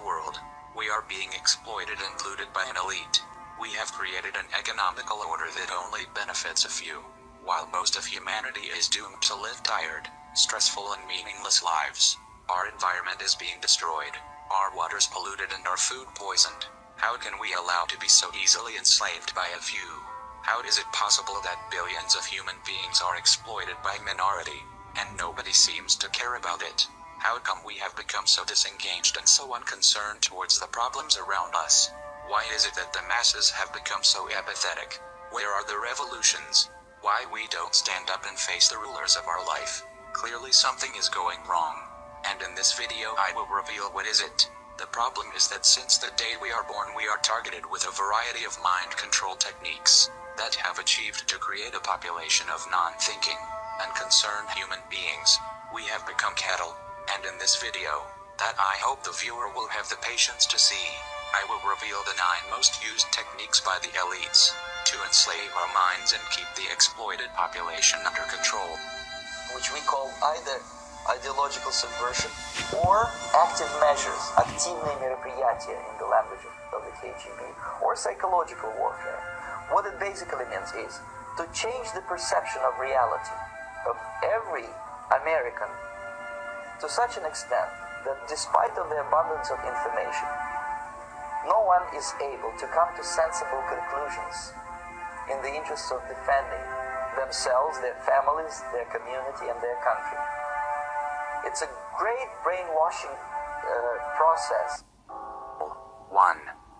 the world. We are being exploited and looted by an elite. We have created an economical order that only benefits a few, while most of humanity is doomed to live tired, stressful and meaningless lives. Our environment is being destroyed, our waters polluted and our food poisoned. How can we allow to be so easily enslaved by a few? How is it possible that billions of human beings are exploited by a minority, and nobody seems to care about it? How come we have become so disengaged and so unconcerned towards the problems around us? Why is it that the masses have become so apathetic? Where are the revolutions? Why we don't stand up and face the rulers of our life? Clearly something is going wrong. And in this video I will reveal what is it. The problem is that since the day we are born we are targeted with a variety of mind control techniques that have achieved to create a population of non-thinking, unconcerned human beings. We have become cattle, and in this video, that I hope the viewer will have the patience to see, I will reveal the 9 most used techniques by the elites to enslave our minds and keep the exploited population under control. Which we call either ideological subversion or active measures, активные мероприятия in the language of the KGB, or psychological warfare. What it basically means is to change the perception of reality of every American to such an extent that despite of the abundance of information, no one is able to come to sensible conclusions in the interests of defending themselves, their families, their community, and their country. It's a great brainwashing process.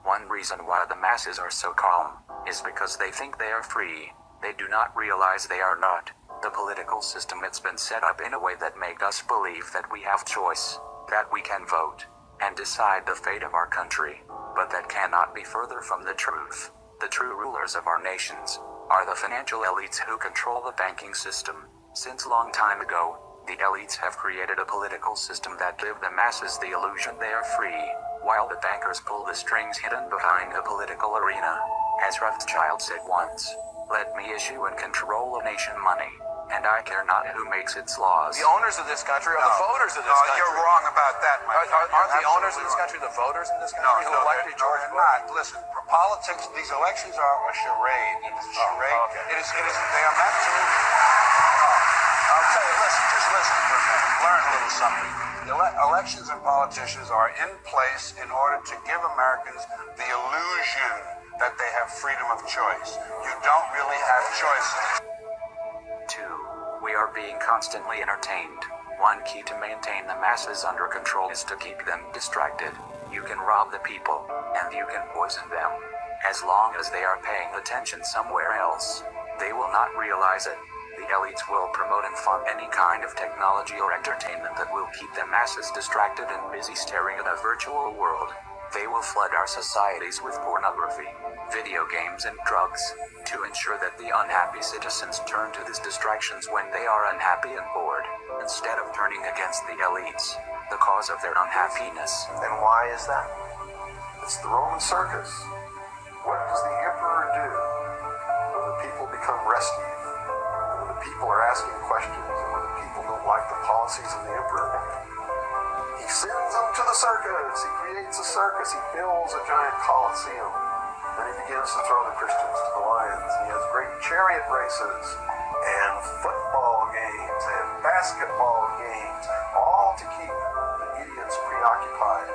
One reason why the masses are so calm is because they think they are free. They do not realize they are not. The political system has been set up in a way that makes us believe that we have choice, that we can vote, and decide the fate of our country. But that cannot be further from the truth. The true rulers of our nations are the financial elites who control the banking system. Since long time ago, the elites have created a political system that gives the masses the illusion they are free, while the bankers pull the strings hidden behind the political arena. As Rothschild said once, "Let me issue and control a nation money, and I care not who makes its laws." The owners of this country are the voters of this country. You're wrong about that, my friend. Aren't the owners of this country the voters in this country who elected George Bush? Not. Listen, politics, these elections are a charade. It is a charade. Okay. It is, they are meant to... I'll tell you, just listen for a minute. Learn a little something. Elections and politicians are in place in order to give Americans the illusion that they have freedom of choice. You don't really have choices. 2. We are being constantly entertained. One key to maintain the masses under control is to keep them distracted. You can rob the people, and you can poison them. As long as they are paying attention somewhere else, they will not realize it. The elites will promote and fund any kind of technology or entertainment that will keep the masses distracted and busy staring at a virtual world. They will flood our societies with pornography, video games, and drugs, to ensure that the unhappy citizens turn to these distractions when they are unhappy and bored, instead of turning against the elites, the cause of their unhappiness. And why is that? It's the Roman circus. What does the emperor do when the people become restive? When the people are asking questions and when the people don't like the policies of the emperor? He sends them to the circus. He creates a circus. He builds a giant coliseum. Then he begins to throw the Christians to the lions. He has great chariot races and football games and basketball games, all to keep the idiots preoccupied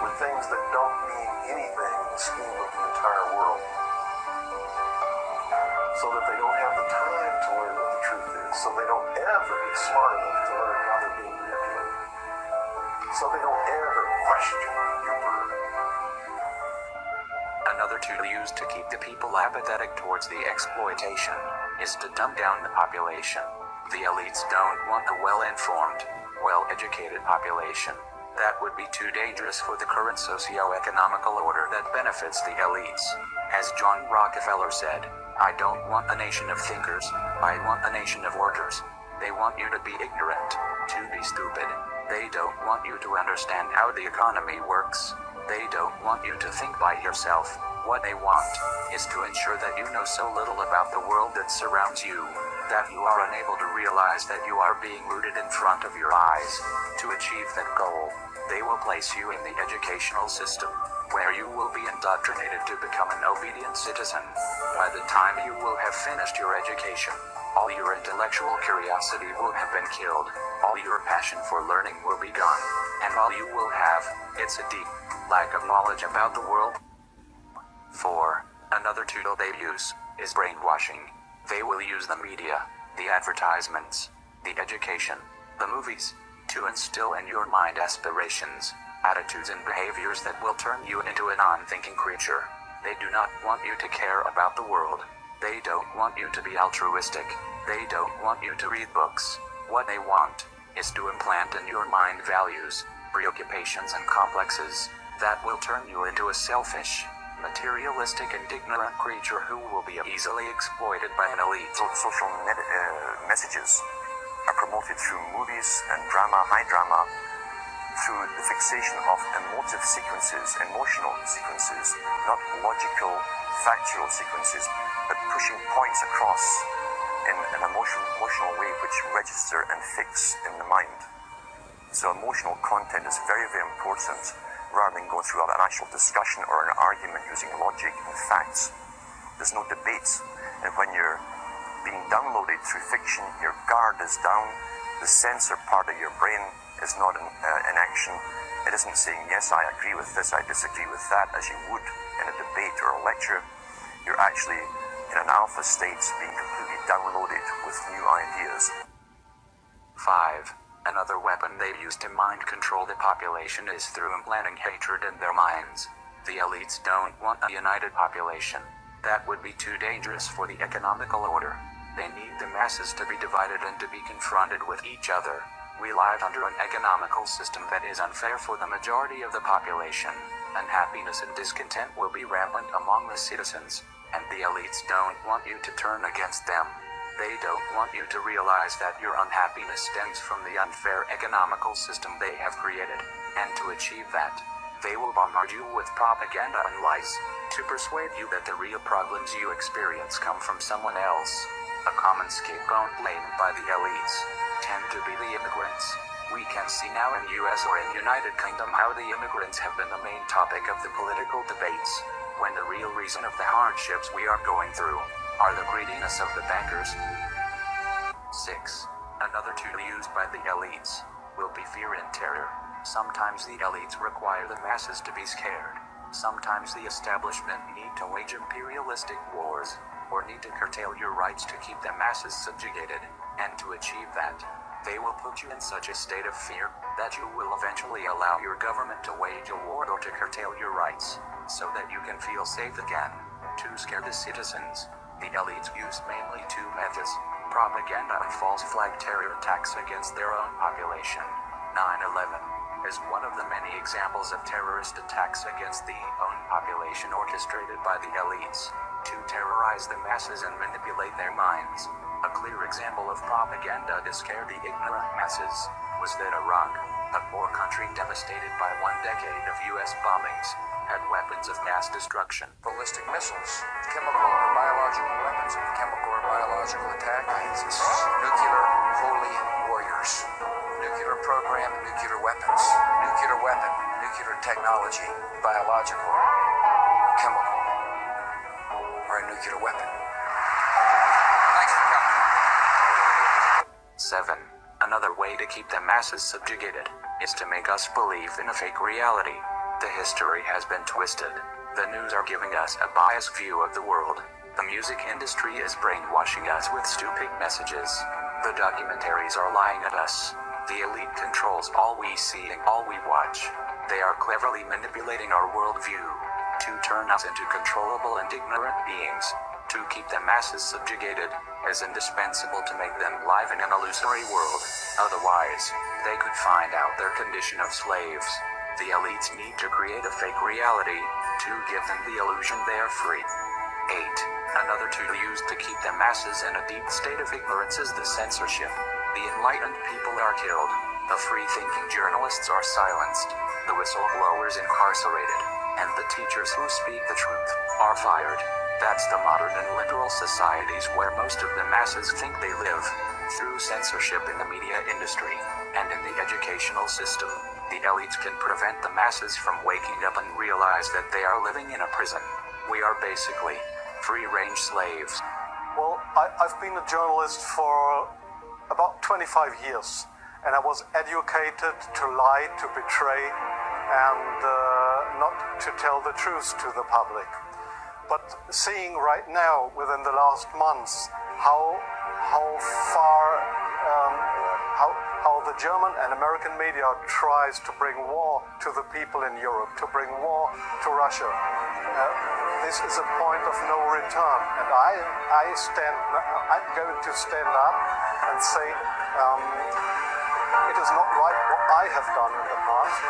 with things that don't mean anything in the scheme of the entire world, so that they don't have the time to learn what the truth is, so they don't ever get smart enough to learn how they're being manipulated, so they don't ever question the emperor. Another tool used to keep the people apathetic towards the exploitation is to dumb down the population. The elites don't want a well-informed, well-educated population. That would be too dangerous for the current socio-economical order that benefits the elites. As John Rockefeller said, "I don't want a nation of thinkers, I want a nation of workers." They want you to be ignorant, to be stupid. They don't want you to understand how the economy works. They don't want you to think by yourself. What they want is to ensure that you know so little about the world that surrounds you that you are unable to realize that you are being rooted in front of your eyes. To achieve that goal, they will place you in the educational system, where you will be indoctrinated to become an obedient citizen. By the time you will have finished your education, all your intellectual curiosity will have been killed, all your passion for learning will be gone, and all you will have, it's a deep lack of knowledge about the world. 4. Another tool they use is brainwashing. They will use the media, the advertisements, the education, the movies, to instill in your mind aspirations, attitudes and behaviors that will turn you into a non-thinking creature. They do not want you to care about the world. They don't want you to be altruistic. They don't want you to read books. What they want is to implant in your mind values, preoccupations and complexes that will turn you into a selfish, materialistic and ignorant creature who will be easily exploited by an elite. Social messages are promoted through movies and drama, high drama, through the fixation of emotive sequences, emotional sequences, not logical, factual sequences, but pushing points across in an emotional way which register and fix in the mind. So emotional content is very, very important, rather than going through an actual discussion or an argument using logic and facts. There's no debate. And when you're being downloaded through fiction, your guard is down, the censor part of your brain is not in action. It isn't saying, yes, I agree with this, I disagree with that, as you would in a debate or a lecture. You're actually in an alpha state, being completely downloaded with new ideas. 5. Another weapon they use to mind control the population is through implanting hatred in their minds. The elites don't want a united population. That would be too dangerous for the economical order. They need the masses to be divided and to be confronted with each other. We live under an economical system that is unfair for the majority of the population. Unhappiness and discontent will be rampant among the citizens, and the elites don't want you to turn against them. They don't want you to realize that your unhappiness stems from the unfair economical system they have created, and to achieve that, they will bombard you with propaganda and lies, to persuade you that the real problems you experience come from someone else. A common scapegoat blamed by the elites tend to be the immigrants. We can see now in US or in United Kingdom how the immigrants have been the main topic of the political debates, when the real reason of the hardships we are going through are the greediness of the bankers. 6. Another tool used by the elites will be fear and terror. Sometimes the elites require the masses to be scared. Sometimes the establishment need to wage imperialistic wars, or need to curtail your rights to keep the masses subjugated, and to achieve that, they will put you in such a state of fear that you will eventually allow your government to wage a war or to curtail your rights, so that you can feel safe again. To scare the citizens, the elites use mainly two methods: propaganda and false flag terror attacks against their own population. 9/11 is one of the many examples of terrorist attacks against the own population orchestrated by the elites to terrorize the masses and manipulate their minds. A clear example of propaganda to scare the ignorant masses was that Iraq, a poor country devastated by 1 decade of US bombings, had weapons of mass destruction. Ballistic missiles, chemical or biological weapons of chemical or biological attack, nuclear holy warriors, nuclear program, nuclear weapons, nuclear weapon, nuclear technology, biological, chemical, or a nuclear weapon. Thanks for coming. 7. Another way to keep the masses subjugated is to make us believe in a fake reality. The history has been twisted. The news are giving us a biased view of the world. The music industry is brainwashing us with stupid messages. The documentaries are lying at us. The elite controls all we see and all we watch. They are cleverly manipulating our worldview to turn us into controllable and ignorant beings. To keep the masses subjugated is indispensable to make them live in an illusory world. Otherwise, they could find out their condition of slaves. The elites need to create a fake reality to give them the illusion they are free. 8. Another tool used to keep the masses in a deep state of ignorance is the censorship. The enlightened people are killed. The free-thinking journalists are silenced. The whistleblowers incarcerated. and the teachers who speak the truth are fired. That's the modern and liberal societies where most of the masses think they live. Through censorship in the media industry and in the educational system, the elites can prevent the masses from waking up and realize that they are living in a prison. We are basically free-range slaves. Well, I've been a journalist for about 25 years, and I was educated to lie, to betray, and not to tell the truth to the public. But seeing right now, within the last months, how the German and American media tries to bring war to the people in Europe, to bring war to Russia. This is a point of no return, and I'm going to stand up and say it is not right what I have done in the past,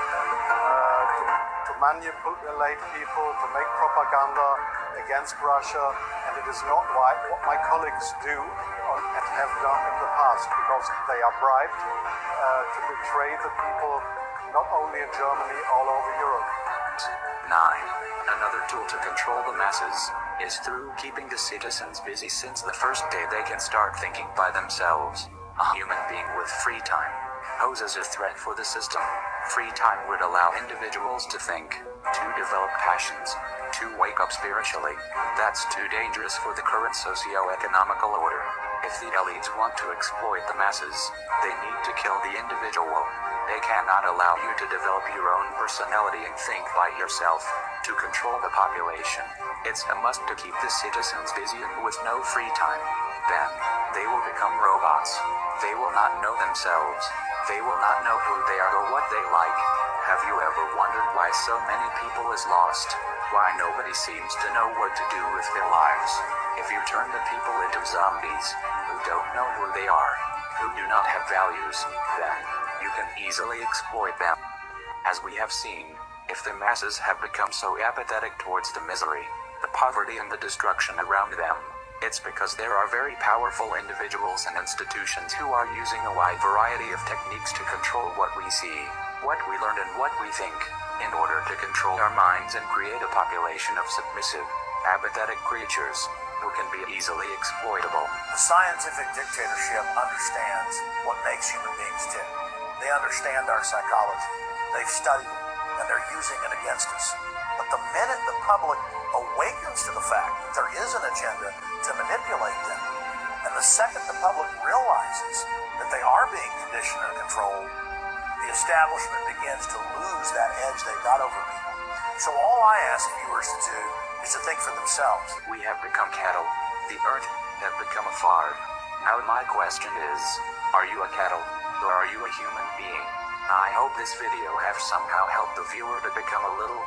to manipulate people, to make propaganda against Russia, and it is not right what my colleagues do and have done in the past, because they are bribed to betray the people, not only in Germany, all over Europe. 9. Another tool to control the masses is through keeping the citizens busy since the first day they can start thinking by themselves. A human being with free time poses a threat for the system. Free time would allow individuals to think, to develop passions, to wake up spiritually. That's too dangerous for the current socio-economical order. If the elites want to exploit the masses, they need to kill the individual. They cannot allow you to develop your own personality and think by yourself. To control the population, it's a must to keep the citizens busy and with no free time. Then, they will become robots. They will not know themselves. They will not know who they are or what they like. Have you ever wondered why so many people is lost? Why nobody seems to know what to do with their lives? If you turn the people into zombies, who don't know who they are, who do not have values, then you can easily exploit them. As we have seen, if the masses have become so apathetic towards the misery, the poverty and the destruction around them, it's because there are very powerful individuals and institutions who are using a wide variety of techniques to control what we see, what we learn and what we think, in order to control our minds and create a population of submissive, apathetic creatures who can be easily exploitable. The scientific dictatorship understands what makes human beings tick. They understand our psychology. They've studied it, and they're using it against us. But the minute the public awakens to the fact that there is an agenda to manipulate them, and the second the public realizes that they are being conditioned and controlled, the establishment begins to lose that edge they've got over people. So all I ask viewers to do is to think for themselves. We have become cattle. The earth have become a farm. Now my question is, are you a cattle, or are you a human being? I hope this video have somehow helped the viewer to become a little